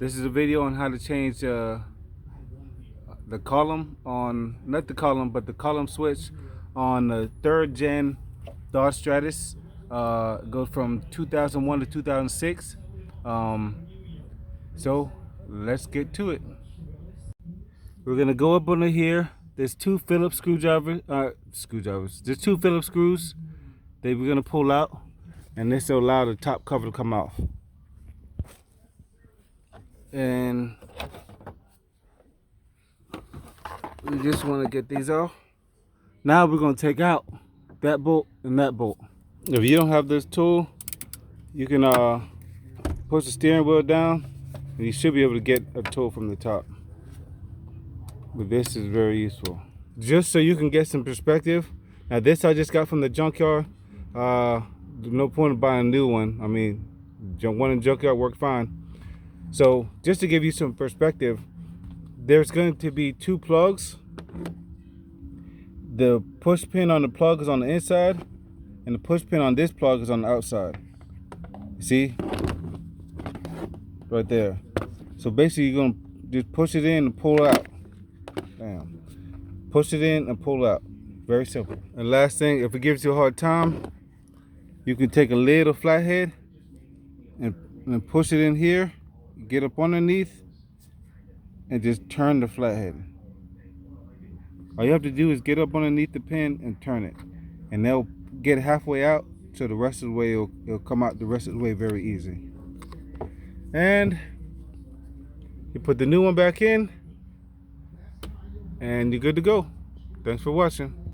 This is a video on how to change the column on, not the column, but the column switch on the 3rd gen Dodge Stratus. Goes from 2001 to 2006. So let's get to it. We're gonna go up under here. There's two Phillips screwdrivers. There's two Phillips screws that we're gonna pull out, and this will allow the top cover to come off. And we just want to get these off. Now we're going to take out that bolt and that bolt. If you don't have this tool, you can push the steering wheel down and you should be able to get a tool from the top. But this is very useful, just so you can get some perspective. Now this I just got from the junkyard. No point in buying a new one. I mean, one in the junkyard worked fine. So just to give you some perspective, there's going to be two plugs. The push pin on the plug is on the inside, and the push pin on this plug is on the outside. See? Right there. So basically you're going to just push it in and pull out. Bam. Push it in and pull out. Very simple. And last thing, if it gives you a hard time, you can take a lid or flathead and push it in here. Get up underneath and just turn the flathead. All you have to do is get up underneath the pin and turn it, and they'll get halfway out, so the rest of the way it'll come out the rest of the way very easy. And you put the new one back in and you're good to go. Thanks for watching.